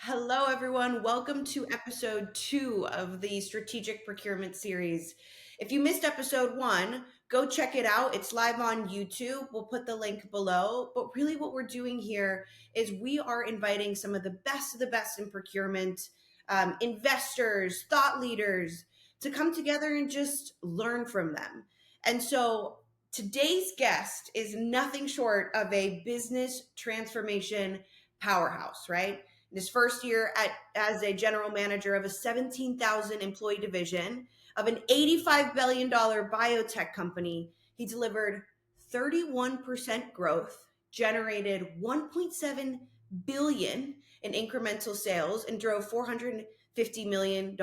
Hello, everyone. Welcome to episode 2 of the Strategic Procurement Series. If you missed episode 1, go check it out. It's live on YouTube. We'll put the link below. But really, what we're doing here is we are inviting some of the best in procurement, investors, thought leaders to come together and just learn from them. And so today's guest is nothing short of a business transformation powerhouse, right? In his first year as a general manager of a 17,000 employee division of an $85 billion biotech company, he delivered 31% growth, generated 1.7 billion in incremental sales, and drove $450 million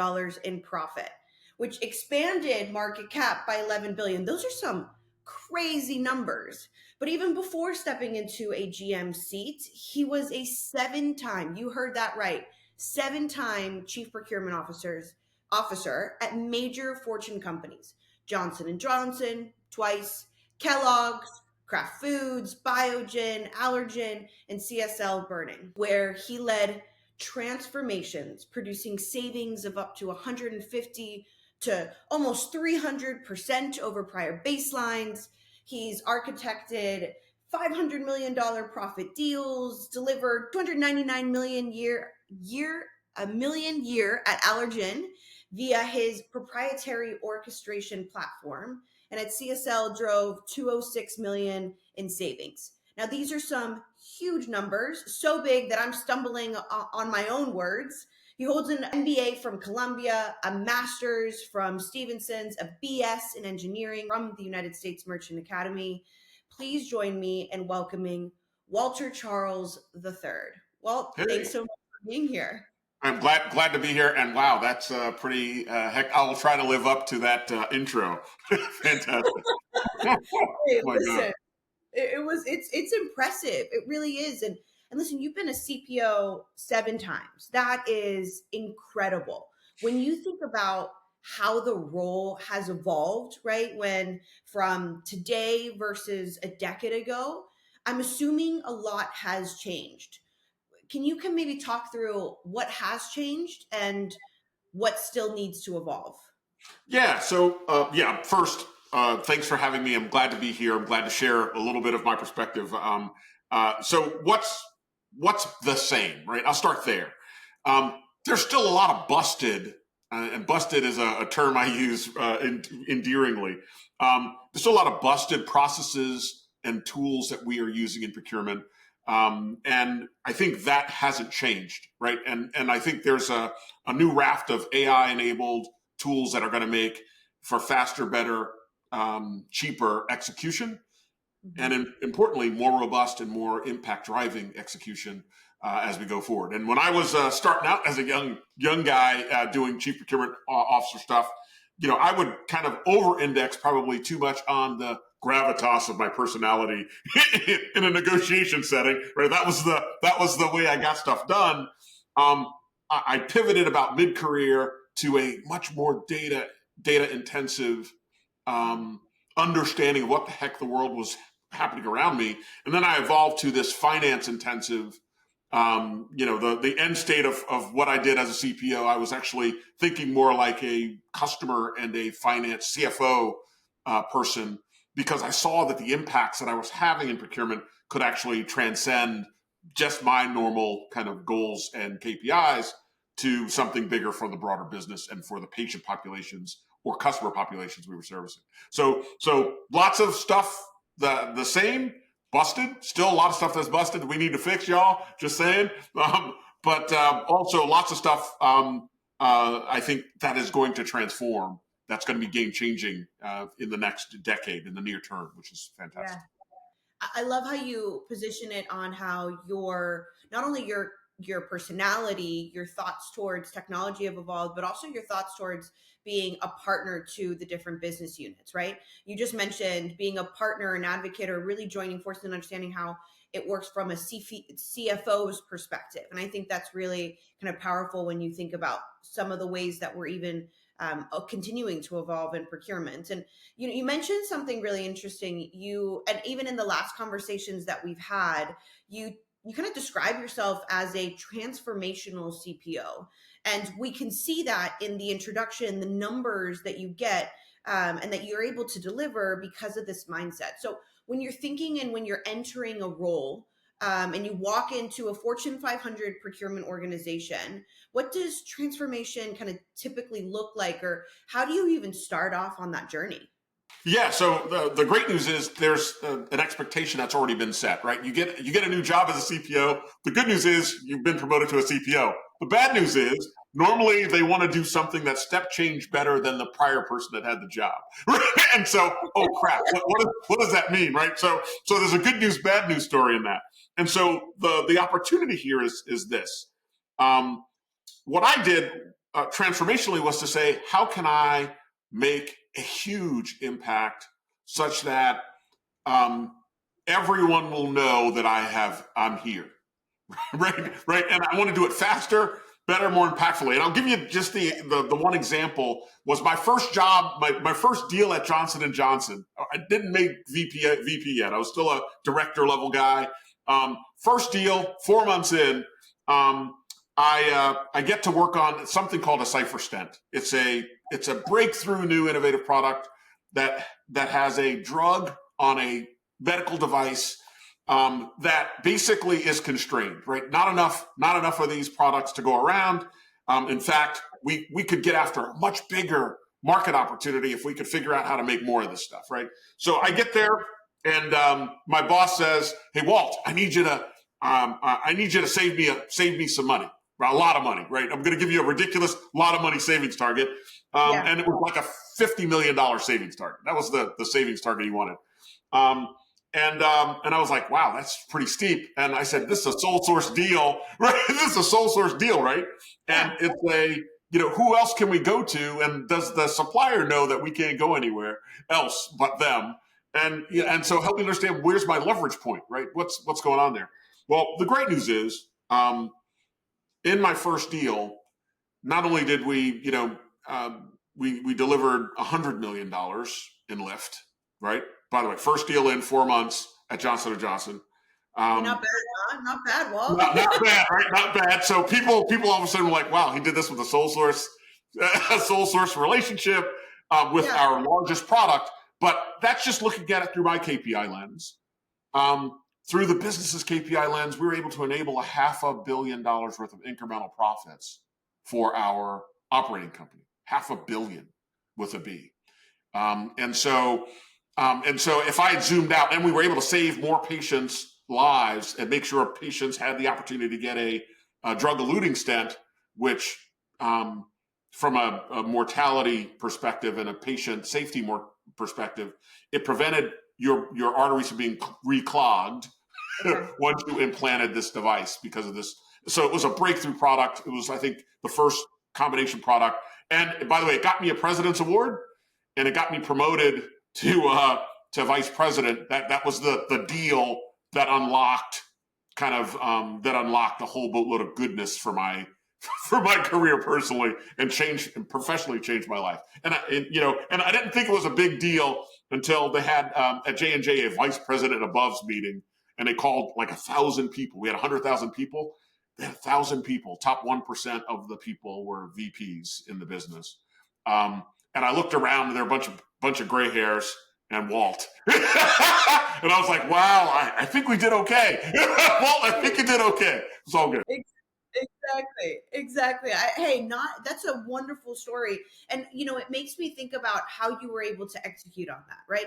in profit, which expanded market cap by 11 billion. Those are some crazy numbers. But even before stepping into a GM seat, he was a seven-time, you heard that right, seven-time chief procurement officer at major Fortune companies. Johnson and Johnson, twice, Kellogg's, Kraft Foods, Biogen, Allergen, and CSL Burning, where he led transformations, producing savings of up to 150 to almost 300% over prior baselines. He's architected $500 million profit deals, delivered 299 million a million year at Allergen via his proprietary orchestration platform, and at CSL drove 206 million in savings. Now, these are some huge numbers, so big that I'm stumbling on my own words. He holds an MBA from Columbia, a master's from Stevenson's, a BS in engineering from the United States Merchant Academy. Please join me in welcoming Walter Charles III. Walt, thanks Hey, so much for being here. I'm glad to be here. And wow, that's pretty heck. I'll try to live up to that intro. Fantastic. Oh Hey, my God. listen, it's impressive. It really is. And listen, you've been a CPO seven times. That is incredible. When you think about how the role has evolved, right? When from today versus a decade ago, I'm assuming a lot has changed. Can maybe talk through what has changed and what still needs to evolve? Yeah. First, thanks for having me. I'm glad to be here. I'm glad to share a little bit of my perspective. What's the same, right? I'll start there. There's still a lot of busted, and busted is a term I use endearingly. There's still a lot of busted processes and tools that we are using in procurement. And I think that hasn't changed, right? And I think there's a new raft of AI enabled tools that are going to make for faster, better, cheaper execution, and Mhm. importantly, more robust and more impact driving execution as we go forward. And when I was starting out as a young guy doing chief procurement officer stuff, I would kind of over index probably too much on the gravitas of my personality in a negotiation setting. Right, that was the way I got stuff done. I pivoted about mid career to a much more data intensive understanding of what the heck the world was happening around me. And then I evolved to this finance intensive, the end state of what I did as a CPO. I was actually thinking more like a customer and a finance CFO person, because I saw that the impacts that I was having in procurement could actually transcend just my normal kind of goals and KPIs to something bigger for the broader business and for the patient populations or customer populations we were servicing. So lots of stuff the same, busted. Still a lot of stuff that's busted we need to fix, y'all. Just saying. But also lots of stuff I think that is going to transform. That's going to be game changing in the next decade, in the near term, which is Yeah. fantastic. I love how you position it on how your not only your personality, your thoughts towards technology have evolved, but also your thoughts towards being a partner to the different business units, right? You just mentioned being a partner and advocate or really joining forces and understanding how it works from a CFO's perspective. And I think that's really kind of powerful when you think about some of the ways that we're even continuing to evolve in procurement. And you mentioned something really interesting. You and even in the last conversations that we've had, you you kind of describe yourself as a transformational CPO. And we can see that in the introduction, the numbers that you get, and that you're able to deliver because of this mindset. So when you're thinking and when you're entering a role, and you walk into a Fortune 500 procurement organization, what does transformation kind of typically look like, or how do you even start off on that journey? Yeah. So the great news is there's an expectation that's already been set, right? You get a new job as a CPO. The good news is you've been promoted to a CPO. The bad news is normally they want to do something that's step change better than the prior person that had the job. And so, oh crap, what does that mean, right? So there's a good news, bad news story in that. And so the opportunity here is this. Um, what I did transformationally was to say, how can I make a huge impact such that um, everyone will know that I'm here, right? And I want to do it faster, better, more impactfully. And I'll give you just the one example was my first job, my first deal at Johnson and Johnson. I didn't make VP yet. I was still a director level guy. First deal, 4 months in. I get to work on something called a cipher stent. It's a breakthrough new innovative product that has a drug on a medical device that basically is constrained, right? Not enough of these products to go around. In fact, we could get after a much bigger market opportunity if we could figure out how to make more of this stuff, right? So I get there, and my boss says, "Hey, Walt, I need you to save me some money." A lot of money, right? I'm going to give you a ridiculous lot of money savings target. And it was like a $50 million savings target. That was the savings target he wanted. And I was like, wow, that's pretty steep. And I said, this is a sole source deal, right? This is a sole source deal, right? And it's who else can we go to? And does the supplier know that we can't go anywhere else but them? And so help me understand, where's my leverage point, right? What's going on there? Well, the great news is, in my first deal, not only did we, we delivered $100 million in lift, right? By the way, first deal in 4 months at Johnson & Johnson. Not bad, huh? Not bad, Walt. Not bad, right? Not bad. So people all of a sudden were like, wow, he did this with a sole source relationship with our largest product. But that's just looking at it through my KPI lens. Through the business's KPI lens, we were able to enable $500 million worth of incremental profits for our operating company. $500 million with a B. And so if I had zoomed out, and we were able to save more patients' lives and make sure patients had the opportunity to get a drug-eluting stent, which from a mortality perspective and a patient safety perspective, it prevented your arteries from being reclogged once you implanted this device because of this. So it was a breakthrough product. It was, I think, the first combination product. And by the way, it got me a President's Award, and it got me promoted to vice president. That was the deal that unlocked a whole boatload of goodness for my career personally, and professionally changed my life. And I didn't think it was a big deal until they had at J&J a vice president above's meeting, and they called like 1,000 people. We had 100,000 people. They had 1,000 people. Top 1% of the people were VPs in the business. And I looked around, and there were a bunch of gray hairs and Walt. And I was like, wow, I think we did okay. Walt, I think you did okay. It's all good. Exactly. That's a wonderful story. And, it makes me think about how you were able to execute on that, right?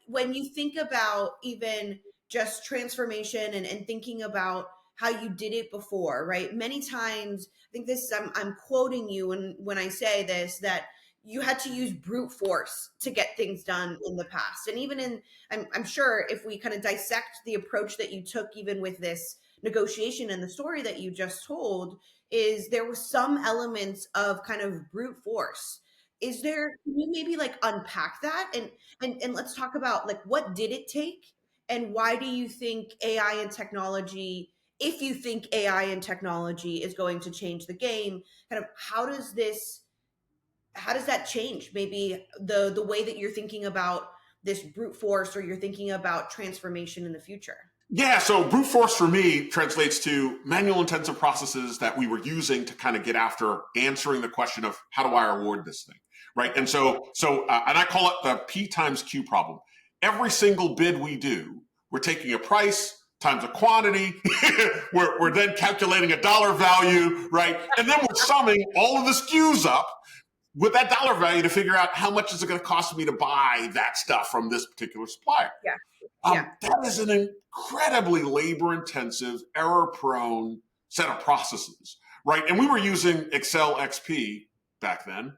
When you think about even just transformation and thinking about how you did it before, right? Many times, I think I'm quoting you when I say this, that you had to use brute force to get things done in the past. And even I'm sure if we kind of dissect the approach that you took, even with this negotiation and the story that you just told, is there were some elements of kind of brute force. Can you maybe like unpack that and let's talk about like, what did it take, and why do you think AI and technology, if you think AI and technology is going to change the game, kind of how does that change maybe the way that you're thinking about this brute force, or you're thinking about transformation in the future? Yeah, so brute force for me translates to manual intensive processes that we were using to kind of get after answering the question of how do I award this thing, right? And and I call it the P times Q problem. Every single bid we do, we're taking a price times a quantity. We're then calculating a dollar value, right? And then we're summing all of the SKUs up with that dollar value to figure out how much is it going to cost me to buy that stuff from this particular supplier. Yeah. Yeah. That is an incredibly labor-intensive, error-prone set of processes, right? And we were using Excel XP back then,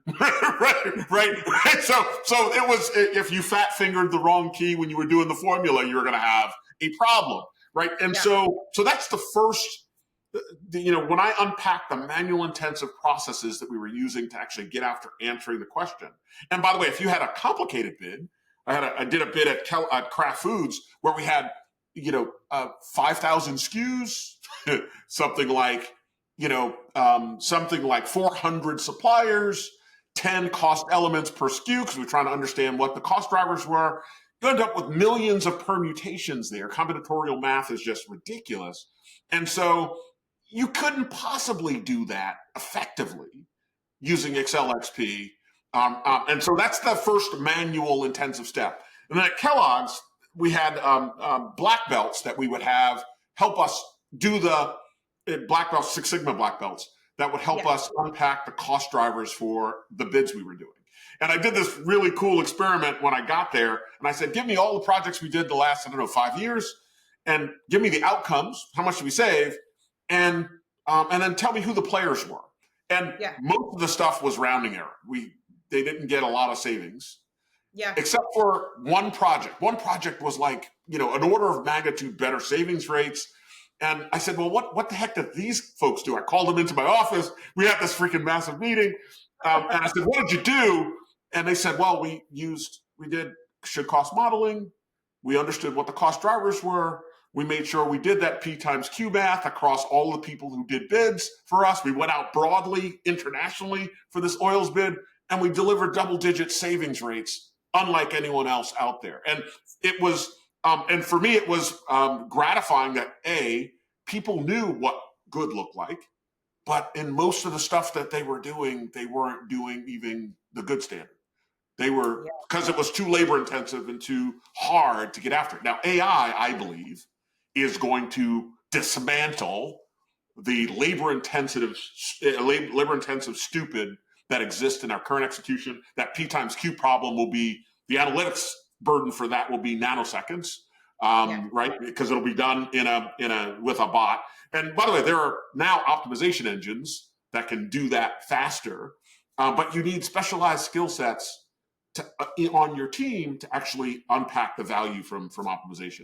right. So it was, if you fat-fingered the wrong key when you were doing the formula, you were going to have a problem, right? And Yeah. so that's the first. When I unpacked the manual intensive processes that we were using to actually get after answering the question. And by the way, if you had a complicated bid, I did a bid at Kraft Foods where we had 5,000 SKUs, something like 400 suppliers, 10 cost elements per SKU because we're trying to understand what the cost drivers were. You end up with millions of permutations there. Combinatorial math is just ridiculous. And so you couldn't possibly do that effectively using Excel XP. And so that's the first manual intensive step. And then at Kellogg's, we had black belts that we would have help us do the black belts, Six Sigma black belts that would help us unpack the cost drivers for the bids we were doing. And I did this really cool experiment when I got there. And I said, give me all the projects we did the last, 5 years, and give me the outcomes. How much did we save? And then tell me who the players were. And most of the stuff was rounding error. They didn't get a lot of savings. Yeah. Except for one project. One project was like, an order of magnitude better savings rates. And I said, well, what the heck did these folks do? I called them into my office. We had this freaking massive meeting. And I said, what did you do? And they said, well, we did should cost modeling. We understood what the cost drivers were. We made sure we did that P times Q math across all the people who did bids for us. We went out broadly internationally for this oils bid, and we delivered double-digit savings rates, unlike anyone else out there. And it was, and for me, it was gratifying that people knew what good looked like, but in most of the stuff that they were doing, they weren't doing even the good standard. They were, because it was too labor intensive and too hard to get after. Now, AI, I believe, is going to dismantle the labor intensive stupid that exists in our current execution. That P times Q problem will be, the analytics burden for that will be nanoseconds, right? Because it'll be done with a bot. And by the way, there are now optimization engines that can do that faster, but you need specialized skill sets on your team to actually unpack the value from optimization.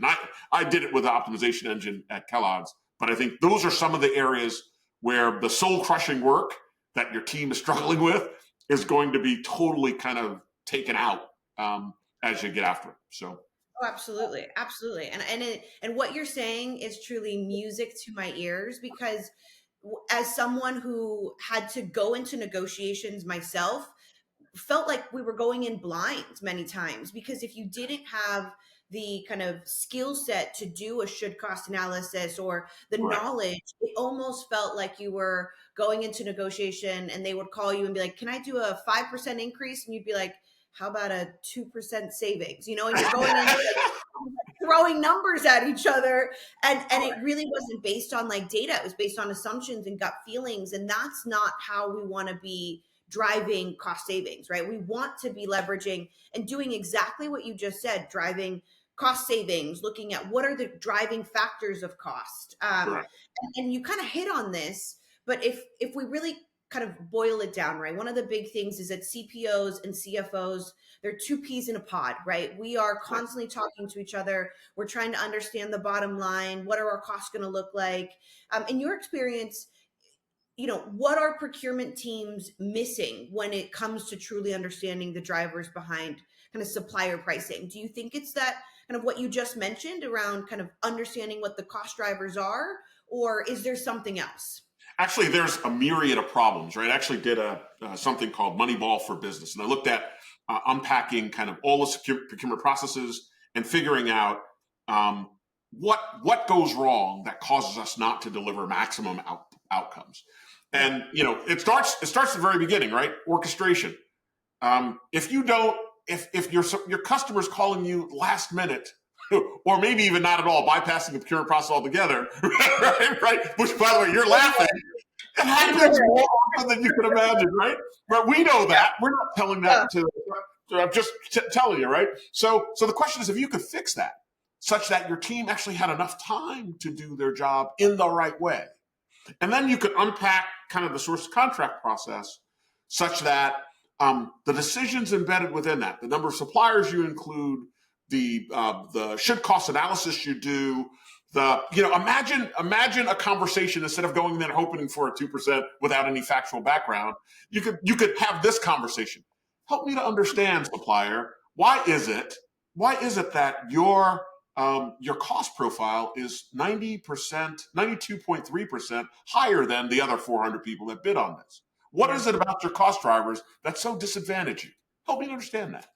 I did it with the optimization engine at Kellogg's, but I think those are some of the areas where the soul crushing work that your team is struggling with is going to be totally kind of taken out as you get after it. So. Oh, absolutely. Absolutely. And what you're saying is truly music to my ears, because as someone who had to go into negotiations myself, felt like we were going in blind many times, because if you didn't have the kind of skill set to do a should cost analysis or the knowledge, it almost felt like you were going into negotiation and they would call you and be like, can I do a 5% increase? And you'd be like, how about a 2% savings? And you're going in throwing numbers at each other. And it really wasn't based on like data. It was based on assumptions and gut feelings. And that's not how we want to be driving cost savings, right? We want to be leveraging and doing exactly what you just said, driving cost savings, looking at what are the driving factors of cost. And you kind of hit on this, but if we really kind of boil it down, right? One of the big things is that CPOs and CFOs, they're two peas in a pod, right? We are constantly talking to each other. We're trying to understand the bottom line. What are our costs going to look like? In your experience, what are procurement teams missing when it comes to truly understanding the drivers behind kind of supplier pricing? Do you think it's that kind of what you just mentioned around kind of understanding what the cost drivers are, or is there something else? Actually, there's a myriad of problems, right? I actually did something called Moneyball for Business, and I looked at unpacking kind of all the procurement processes and figuring out what goes wrong that causes us not to deliver maximum outcomes. And it starts at the very beginning, right? Orchestration. If your customer's calling you last minute, or maybe even not at all, bypassing the procurement process altogether, right? Which, by the way, you're laughing. It happens more often than you can imagine, right? But we know that. We're not telling that to I'm just telling you, right? So the question is, if you could fix that such that your team actually had enough time to do their job in the right way, and then you could unpack kind of the source contract process such that the decisions embedded within that, the number of suppliers you include, the should cost analysis you do, imagine a conversation instead of going in and hoping for a 2% without any factual background. You could have this conversation. Help me to understand, supplier. Why is it that your cost profile is 90%, 92.3% higher than the other 400 people that bid on this? What is it about your cost drivers that so disadvantage you? Help me to understand that.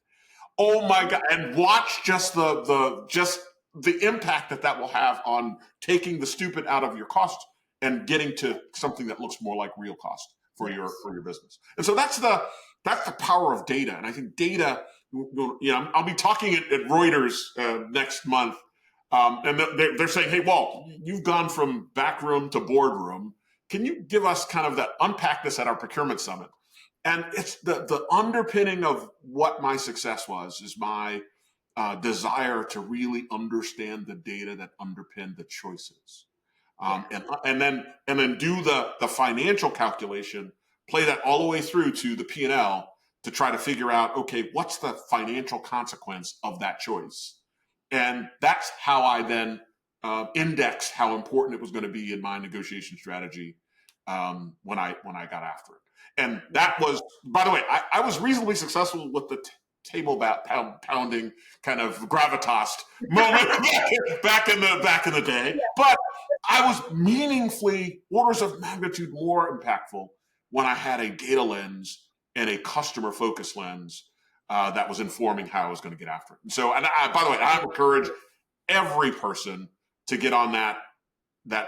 Oh my God! And watch just the impact that will have on taking the stupid out of your cost and getting to something that looks more like real cost for your business. And so that's the power of data. And I think data, I'll be talking at Reuters next month, and they're saying, "Hey, Walt, you've gone from backroom to boardroom. Can you give us kind of unpack this at our procurement summit?" And it's the underpinning of what my success is my desire to really understand the data that underpin the choices, and then do the financial calculation, play that all the way through to the P&L to try to figure out, okay, what's the financial consequence of that choice, and that's how I then index how important it was going to be in my negotiation strategy when I got after it. And that was, by the way, I was reasonably successful with the table pounding kind of gravitas moment back in the day. But I was meaningfully orders of magnitude more impactful when I had a data lens and a customer focus lens that was informing how I was going to get after it. And so, by the way, I encourage every to get on that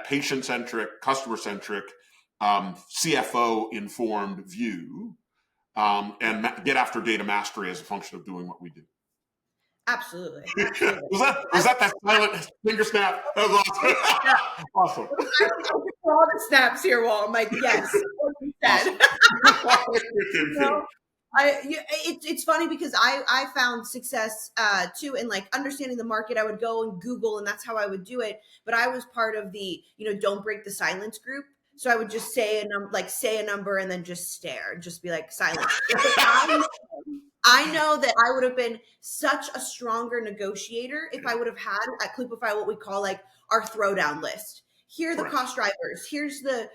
patient-centric, customer-centric, CFO-informed view, and get after data mastery as a function of doing what we do. Absolutely. was that silent finger snap? That was awesome. Awesome. I all the snaps here, Walt. I'm like, yes, what you said. It's funny because I found success too in like understanding the market. I would go and Google, and that's how I would do it. But I was part of the don't break the silence group. So I would just say a number and then just stare and just be like silent. I know that I would have been such a stronger negotiator if I would have had at Kloopify what we call like our throwdown list. Here are the cost drivers. Here's the,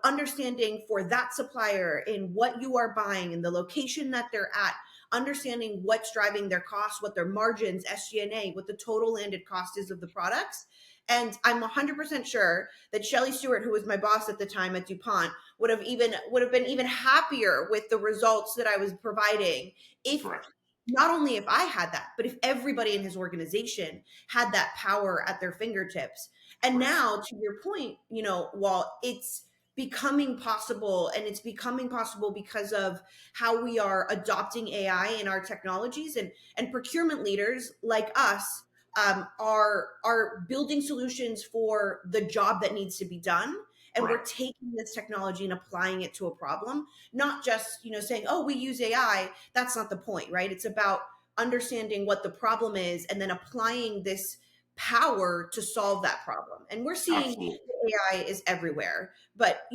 understanding for that supplier in what you are buying and the location that they're at, understanding what's driving their costs, what their margins, SG&A, what the total landed cost is of the products. And I'm 100% sure that Shelley Stewart, who was my boss at the time at DuPont, would have been even happier with the results that I was providing if not only if I had that, but if everybody in his organization had that power at their fingertips. And now, to your point, Walt, it's becoming possible, and it's becoming possible because of how we are adopting AI in our technologies, and procurement leaders like us are building solutions for the job that needs to be done. And we're taking this technology and applying it to a problem, not just, saying, oh, we use AI. That's not the point, right? It's about understanding what the problem is and then applying this power to solve that problem. And we're seeing AI is everywhere. But,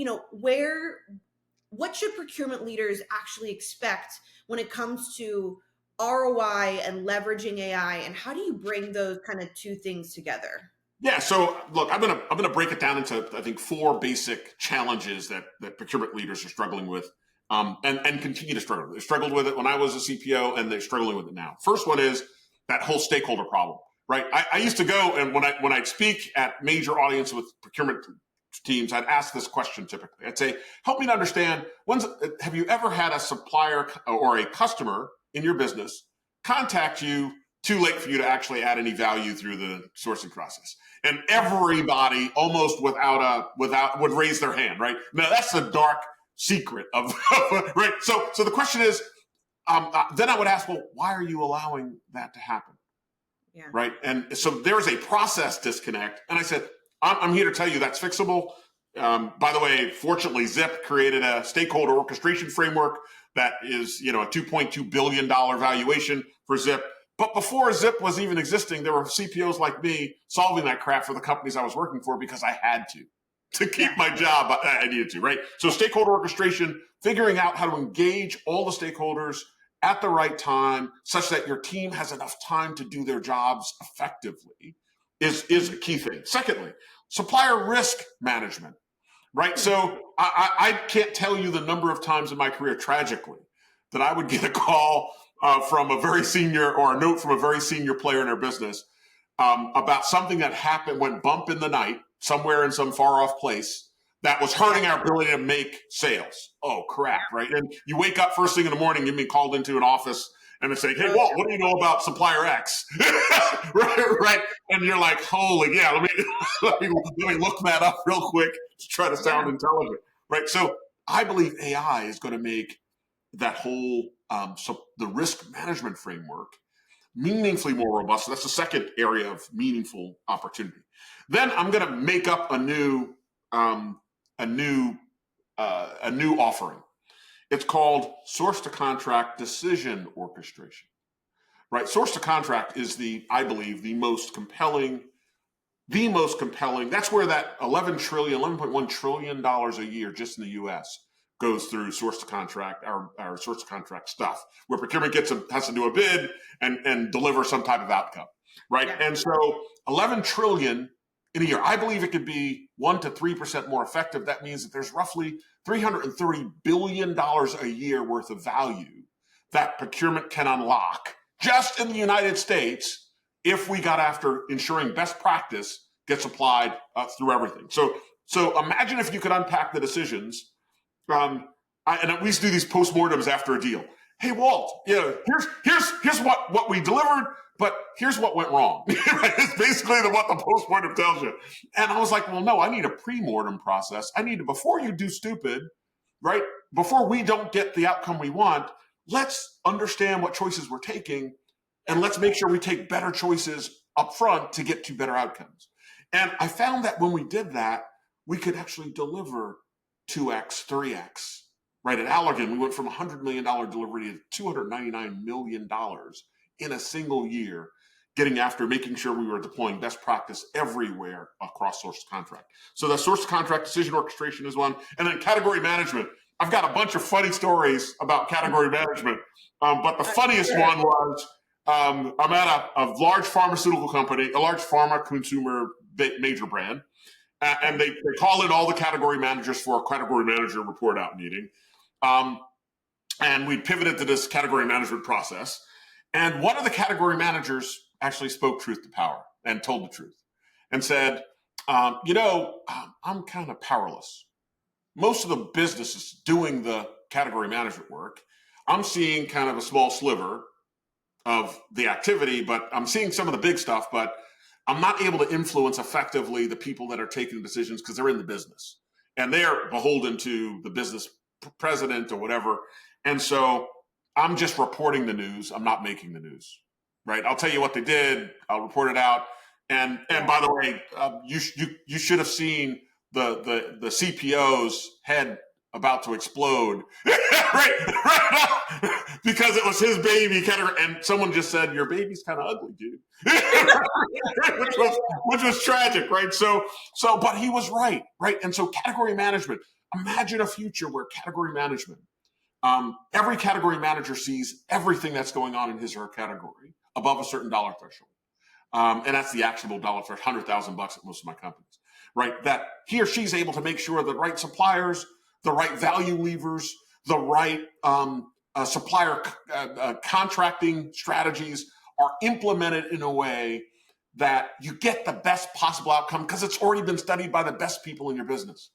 what should procurement leaders actually expect when it comes to ROI and leveraging AI, and how do you bring those kind of two things together? Yeah, so look, I'm gonna break it down into I think 4 basic challenges that procurement leaders are struggling with, and continue to struggle. They struggled with it when I was a CPO, and they're struggling with it now. First one is that whole stakeholder problem, right? I used to go, and when I'd speak at major audiences with procurement teams, I'd ask this question typically. I'd say, help me to understand, have you ever had a supplier or a customer in your business contact you too late for you to actually add any value through the sourcing process. And everybody almost without would raise their hand, right? Now that's the dark secret of right. So the question is, then I would ask, well, why are you allowing that to happen? Yeah. Right. And so there's a process disconnect. And I said, I'm here to tell you that's fixable. By the way, fortunately, Zip created a stakeholder orchestration framework that is, a $2.2 billion valuation for Zip. But before Zip was even existing, there were CPOs like me solving that crap for the companies I was working for because I had to keep my job. I needed to, right? So stakeholder orchestration, figuring out how to engage all the stakeholders at the right time such that your team has enough time to do their jobs effectively is a key thing. Secondly, supplier risk management, right? So I can't tell you the number of times in my career, tragically, that I would get a call from a very senior or a note from a very senior player in our business about something that happened, went bump in the night somewhere in some far off place that was hurting our ability to make sales. Oh, crap, right? And you wake up first thing in the morning, you've been called into an office and they say, hey, Walt, what do you know about supplier X? right? And you're like, holy, yeah, let me look that up real quick to try to sound intelligent, right? So I believe AI is going to make that whole, the risk management framework meaningfully more robust. So that's the second area of meaningful opportunity. Then I'm going to make up a new offering. It's called source to contract decision orchestration, right? Source to contract is I believe, the most compelling. That's where that $11.1 trillion a year just in the U.S. goes through source to contract, our source to contract stuff, where procurement has to do a bid and deliver some type of outcome, right? Yeah. And so 11 trillion in a year, I believe it could be 1 to 3% more effective. That means that there's roughly $330 billion a year worth of value that procurement can unlock just in the United States if we got after ensuring best practice gets applied through everything. So imagine if you could unpack the decisions. And we used to do these postmortems after a deal. Hey, Walt, here's what we delivered, but here's what went wrong. It's basically what the postmortem tells you. And I was like, well, no, I need a pre-mortem process. I need to, before you do stupid, right? Before we don't get the outcome we want, let's understand what choices we're taking, and let's make sure we take better choices up front to get to better outcomes. And I found that when we did that, we could actually deliver 2x, 3x. Right, at Allergan, we went from $100 million delivery to $299 million in a single year, getting after making sure we were deploying best practice everywhere across source to contract. So the source to contract decision orchestration is one. And then category management. I've got a bunch of funny stories about category management, but the funniest one was I'm at a large pharmaceutical company, a large pharma consumer major brand, and they call in all the category managers for a category manager report out meeting. And we pivoted to this category management process. And one of the category managers actually spoke truth to power and told the truth and said, I'm kind of powerless. Most of the business is doing the category management work. I'm seeing kind of a small sliver of the activity, but I'm seeing some of the big stuff, but I'm not able to influence effectively the people that are taking the decisions because they're in the business and they're beholden to the business president or whatever. And so I'm just reporting the news. I'm not making the news, right? I'll tell you what they did. I'll report it out. And by the way, you should have seen the CPO's head about to explode, right? Because it was his baby, and someone just said, "Your baby's kind of ugly, dude," which was tragic, right? So, but he was right? And so, category management. Imagine a future where category management, every category manager sees everything that's going on in his or her category above a certain dollar threshold, and that's the actionable dollar threshold, $100,000 at most of my companies, right? That he or she's able to make sure the right suppliers, the right value levers, the right supplier contracting strategies are implemented in a way that you get the best possible outcome because it's already been studied by the best people in your business.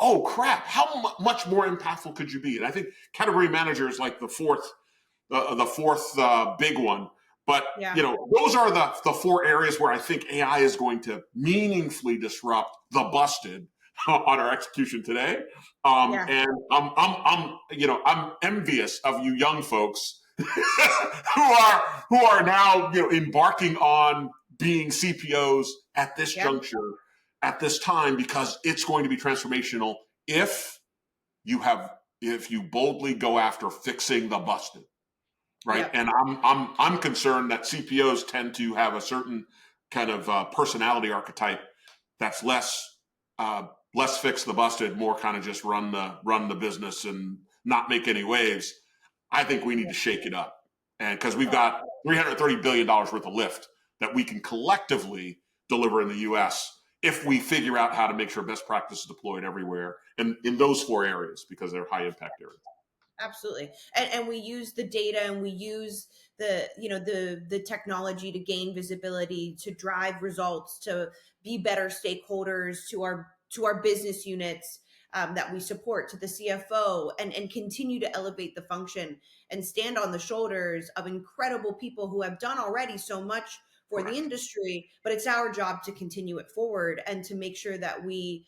Oh, crap. How much more impactful could you be? And I think category manager is like the fourth big one. But Yeah. those are the four areas where I think AI is going to meaningfully disrupt the busted on our execution today. Yeah. And I'm envious of you young folks who are now embarking on being CPOs at this Yeah. juncture, at this time, because it's going to be transformational if you boldly go after fixing the busted. Right. Yep. And I'm concerned that CPOs tend to have a certain kind of personality archetype that's less fix the busted, more kind of just run the business and not make any waves. I think we need to shake it up, and because we've got $330 billion worth of lift that we can collectively deliver in the U.S. if we figure out how to make sure best practice is deployed everywhere, and in those four areas, because they're high impact areas. Absolutely. And we use the data, and we use the technology to gain visibility, to drive results, to be better stakeholders to our business units that we support, to the CFO, and continue to elevate the function and stand on the shoulders of incredible people who have done already so much for the Correct. industry. But it's our job to continue it forward and to make sure that we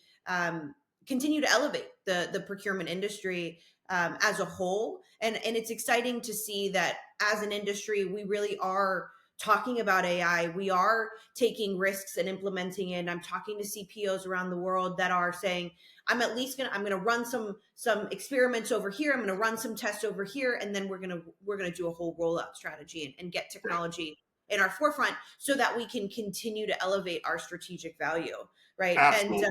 continue to elevate the procurement industry as a whole. And it's exciting to see that as an industry, we really are talking about AI. We are taking risks and implementing it. And I'm talking to CPOs around the world that are saying, I'm gonna run some experiments over here. I'm gonna run some tests over here, and then we're gonna do a whole rollout strategy and get technology in our forefront so that we can continue to elevate our strategic value, right? Absolutely.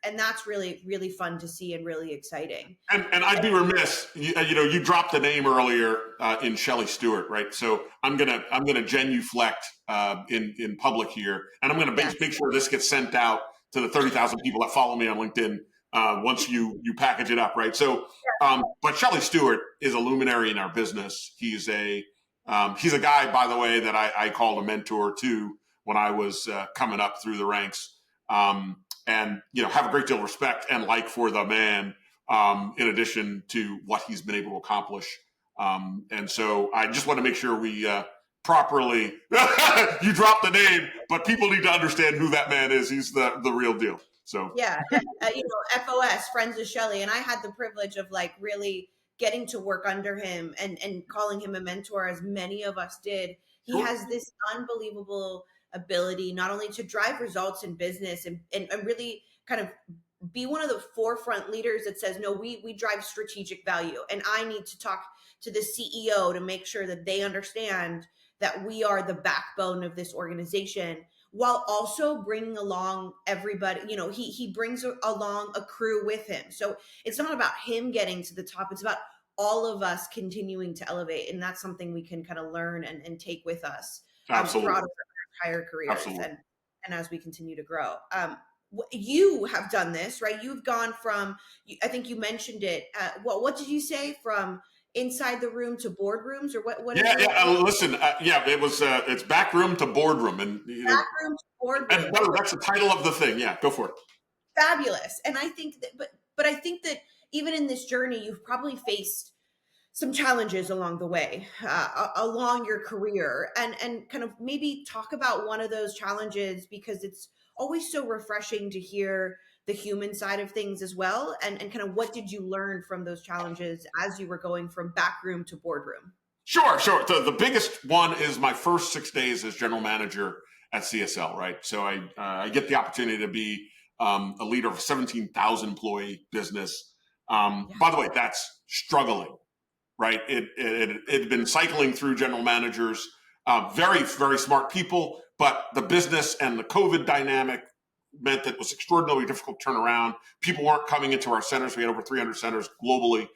And that's really, really fun to see and really exciting. And I'd be remiss, you dropped the name earlier in Shelley Stewart, right? So I'm gonna genuflect in public here, and I'm gonna Yes. make sure this gets sent out to the 30,000 people that follow me on LinkedIn once you package it up, right? So, but Shelley Stewart is a luminary in our business. He's a guy, by the way, that I called a mentor to when I was coming up through the ranks. And have a great deal of respect and like for the man, in addition to what he's been able to accomplish. And so I just want to make sure we properly you dropped the name, but people need to understand who that man is. He's the real deal. So Yeah, FOS, Friends of Shelley, and I had the privilege of like really getting to work under him and calling him a mentor, as many of us did. He sure. has this unbelievable ability not only to drive results in business and really kind of be one of the forefront leaders that says, no, we drive strategic value, and I need to talk to the CEO to make sure that they understand that we are the backbone of this organization, while also bringing along everybody. He brings along a crew with him, so it's not about him getting to the top, it's about all of us continuing to elevate, and that's something we can kind of learn and take with us Absolutely. throughout our entire careers. Absolutely. And as we continue to grow. You have done this, right? You've gone from, I think you mentioned it. What did you say, from inside the room to boardrooms, or what is Yeah, it? yeah. Listen, it was it's back room to boardroom, and Backroom to and boardroom. that's the title of the thing. Yeah, go for it. Fabulous. And I think that, but I think that even in this journey, you've probably faced some challenges along the way, along your career, and kind of maybe talk about one of those challenges, because it's always so refreshing to hear the human side of things as well, and kind of what did you learn from those challenges as you were going from backroom to boardroom? Sure, sure. The biggest one is my first 6 days as general manager at CSL, right? So I get the opportunity to be a leader of a 17,000 employee business. Yeah. By the way, that's struggling, right? It had been cycling through general managers, very, very smart people, but the business and the COVID dynamic meant that it was extraordinarily difficult to turn around. People weren't coming into our centers. We had over 300 centers globally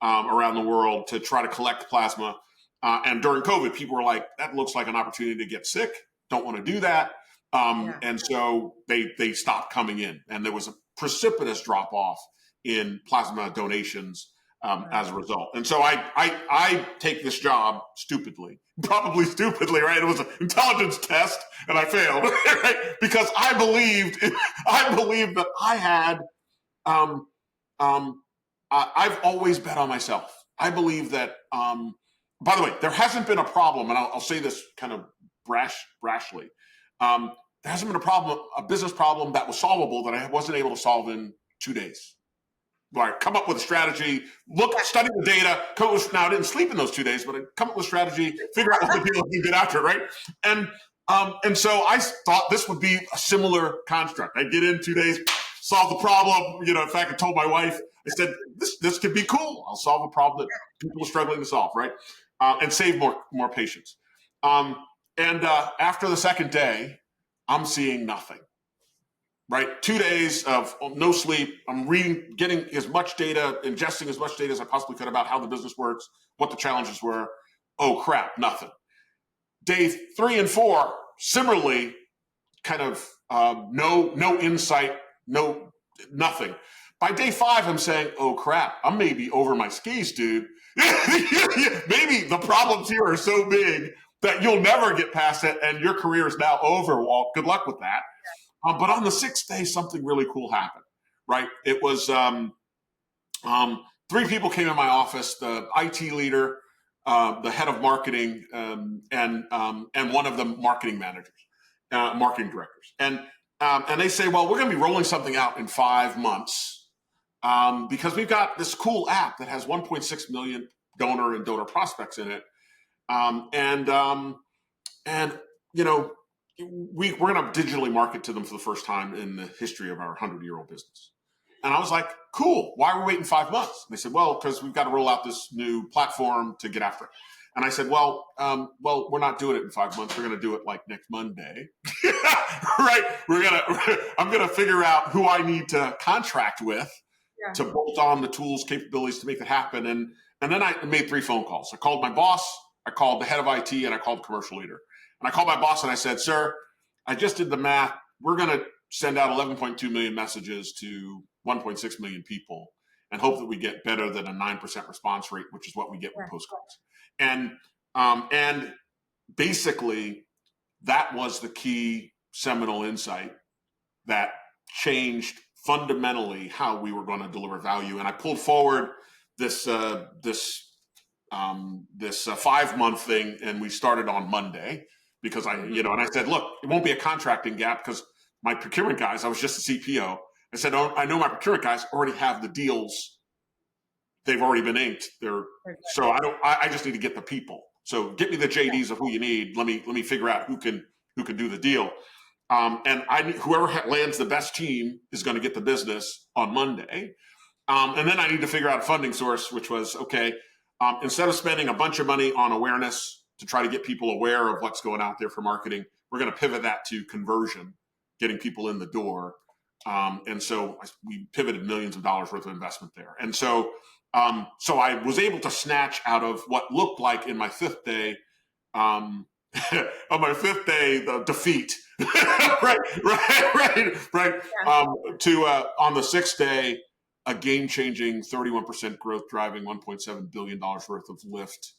around the world to try to collect plasma. And during COVID, people were like, that looks like an opportunity to get sick. Don't want to do that. Yeah. And so they stopped coming in. And there was a precipitous drop off in plasma donations as a result. And so I take this job stupidly, probably stupidly, right? It was an intelligence test and I failed, right? Because I believed that I had, I've always bet on myself. I believe that by the way, there hasn't been a problem, and I'll say this kind of brashly. There hasn't been a business problem that was solvable that I wasn't able to solve in 2 days. Like, come up with a strategy, study the data. Now, I didn't sleep in those 2 days, but I come up with a strategy, figure out what the deal is, get after it, right? And so I thought this would be a similar construct. I get in 2 days, solve the problem. In fact, I told my wife, I said, this could be cool. I'll solve a problem that people are struggling to solve, right? And save more patience. And after the second day, I'm seeing nothing. Right? 2 days of no sleep. I'm getting as much data, ingesting as much data as I possibly could about how the business works, what the challenges were. Oh crap, nothing. Day 3 and 4, similarly, kind of no insight, nothing. By day 5, I'm saying, oh crap, I'm maybe over my skis, dude. Maybe the problems here are so big that you'll never get past it, and your career is now over, Walt. Good luck with that. But on the 6th day, something really cool happened, right? It was 3 people came in my office: the IT leader, the head of marketing, and one of the marketing managers, marketing directors. And they say, well, we're going to be rolling something out in 5 months because we've got this cool app that has 1.6 million donor and donor prospects in it, we're going to digitally market to them for the first time in the history of our 100-year-old business. And I was like, cool. Why are we waiting 5 months? And they said, well, because we've got to roll out this new platform to get after it. And I said, well, we're not doing it in 5 months. We're going to do it like next Monday, right? I'm going to figure out who I need to contract with to bolt on the tools, capabilities to make it happen. And then I made 3 phone calls. I called my boss, I called the head of IT, and I called the commercial leader. And I called my boss and I said, sir, I just did the math. We're going to send out 11.2 million messages to 1.6 million people and hope that we get better than a 9% response rate, which is what we get with postcards. And basically, that was the key seminal insight that changed fundamentally how we were going to deliver value. And I pulled forward this 5-month thing, and we started on Monday. Because and I said, look, it won't be a contracting gap because my procurement guys, I was just a CPO. I said, oh, I know my procurement guys already have the deals. They've already been inked. So I just need to get the people. So get me the JDs of who you need. Let me figure out who can do the deal. And whoever lands the best team is going to get the business on Monday. And then I need to figure out a funding source, which was, okay, instead of spending a bunch of money on awareness to try to get people aware of what's going out there for marketing, we're going to pivot that to conversion, getting people in the door. And so we pivoted millions of dollars worth of investment there. And so I was able to snatch out of what looked like in my 5th day, on my 5th day, the defeat, right. Yeah. On the 6th day, a game-changing 31% growth, driving $1.7 billion worth of lift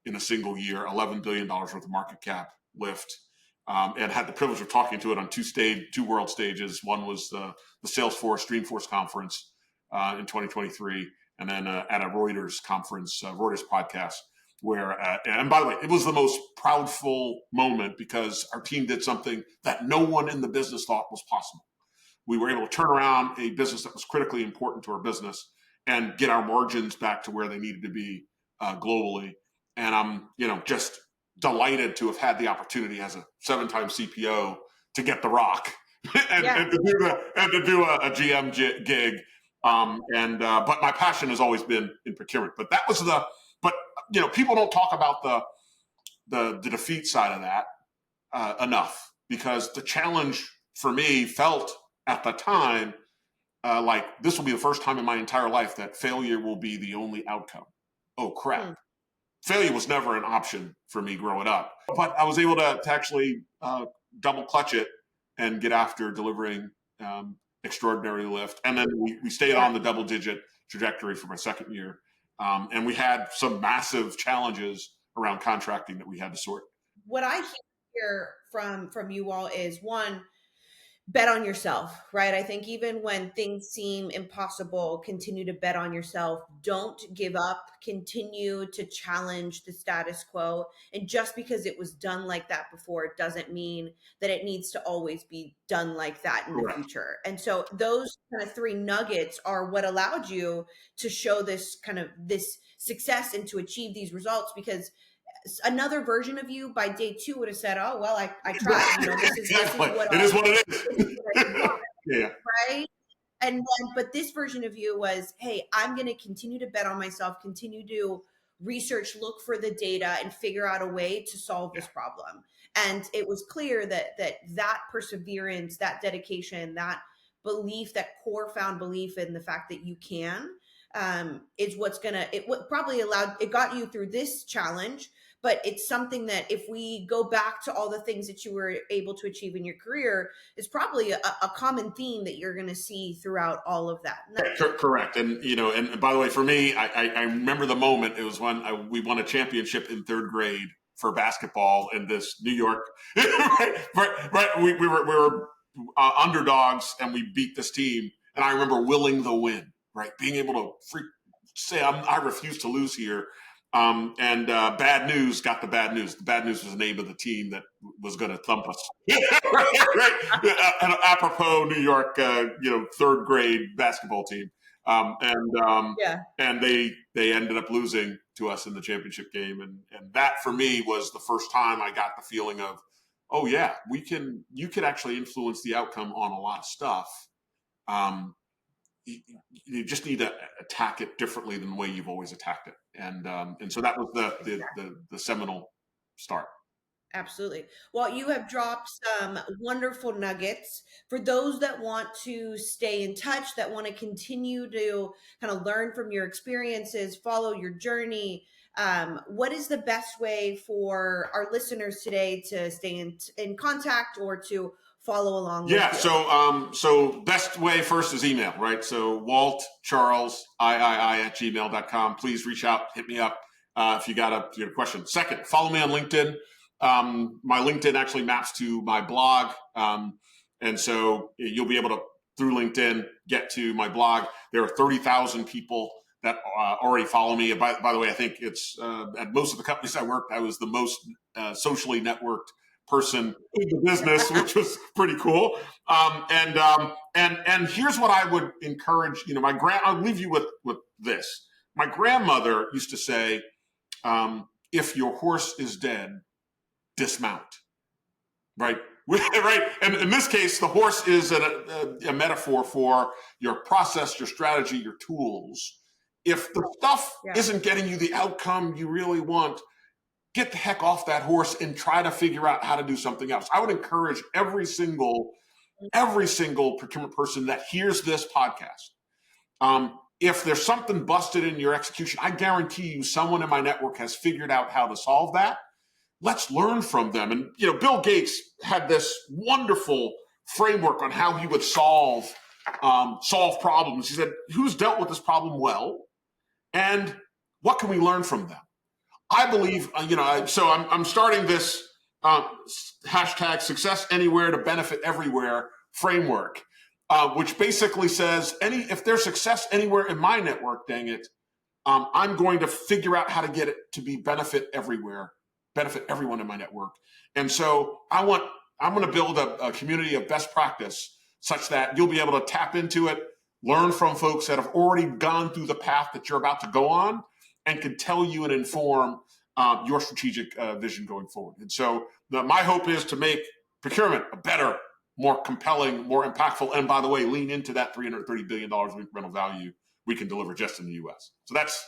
in a single year, $11 billion worth of market cap lift, and had the privilege of talking to it on 2 world stages. One was the Salesforce Dreamforce conference in 2023, and then at a Reuters conference, Reuters podcast, where, and by the way, it was the most proudful moment because our team did something that no one in the business thought was possible. We were able to turn around a business that was critically important to our business and get our margins back to where they needed to be globally. And I'm, just delighted to have had the opportunity as a 7-time CPO to get the rock and to do a GM gig. But my passion has always been in procurement. But that was people don't talk about the defeat side of that enough, because the challenge for me felt at the time like this will be the first time in my entire life that failure will be the only outcome. Oh crap. Failure was never an option for me growing up, but I was able to actually double clutch it and get after delivering extraordinary lift. And then we stayed on the double-digit trajectory for my 2nd year. And we had some massive challenges around contracting that we had to sort. What I hear from you all is, one, bet on yourself, right? I think even when things seem impossible, continue to bet on yourself. Don't give up. Continue to challenge the status quo. And just because it was done like that before, it doesn't mean that it needs to always be done like that in the Correct. future. And so those kind of three nuggets are what allowed you to show this kind of this success and to achieve these results, because another version of you by day two would have said, "Oh, well, I tried, this is Exactly. what It is what it this is what I can do," is. Yeah. right? And then, but this version of you was, hey, I'm going to continue to bet on myself, continue to research, look for the data, and figure out a way to solve this problem. And it was clear that perseverance, that dedication, that belief, that core found belief in the fact that you can, is what's gonna it what probably allowed it got you through this challenge. But it's something that if we go back to all the things that you were able to achieve in your career, is probably a common theme that you're going to see throughout all of that. Correct. And, and by the way, for me, I remember the moment. It was when we won a championship in third grade for basketball in this New York, right. We were underdogs and we beat this team. And I remember willing the win, right? Being able to say, I refuse to lose here. And bad news got the bad news. The bad news was the name of the team that was going to thump us. right. And apropos New York, third grade basketball team. And they ended up losing to us in the championship game. And that for me was the first time I got the feeling of, oh yeah, you can actually influence the outcome on a lot of stuff. You just need to attack it differently than the way you've always attacked it. And so that was the seminal start. Absolutely. Well, you have dropped some wonderful nuggets for those that want to stay in touch, that want to continue to kind of learn from your experiences, follow your journey. What is the best way for our listeners today to stay in contact or to follow along with you? So best way first is email, right? So Walt Charles @gmail.com. Please reach out, hit me up if you got a question. Second, follow me on LinkedIn. My LinkedIn actually maps to my blog, and so you'll be able to through LinkedIn get to my blog. There are 30,000 people that already follow me. By the way, I think it's at most of the companies I worked, I was the most socially networked person in the business, which was pretty cool. And here's what I would encourage. I'll leave you with this. My grandmother used to say, "If your horse is dead, dismount." Right. Right. And in this case, the horse is a metaphor for your process, your strategy, your tools. If the stuff isn't getting you the outcome you really want, get the heck off that horse and try to figure out how to do something else. I would encourage every single procurement person that hears this podcast. If there's something busted in your execution, I guarantee you someone in my network has figured out how to solve that. Let's learn from them. And, Bill Gates had this wonderful framework on how he would solve problems. He said, who's dealt with this problem well? And what can we learn from them? I believe, so I'm starting this hashtag success anywhere to benefit everywhere framework, which basically says if there's success anywhere in my network, dang it, I'm going to figure out how to get it to be benefit everywhere, benefit everyone in my network. And so I'm going to build a community of best practice such that you'll be able to tap into it, learn from folks that have already gone through the path that you're about to go on, and can tell you and inform your strategic vision going forward. And so my hope is to make procurement a better, more compelling, more impactful, and by the way, lean into that $330 billion of incremental value we can deliver just in the U.S. So that's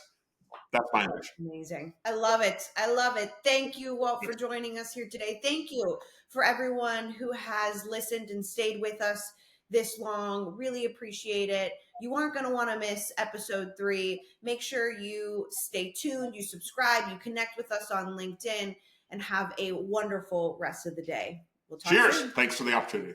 my ambition. Amazing. I love it. I love it. Thank you, Walt, for joining us here today. Thank you for everyone who has listened and stayed with us this long. Really appreciate it. You aren't going to want to miss episode 3. Make sure you stay tuned, you subscribe, you connect with us on LinkedIn, and have a wonderful rest of the day. We'll talk Cheers. soon. Thanks for the opportunity.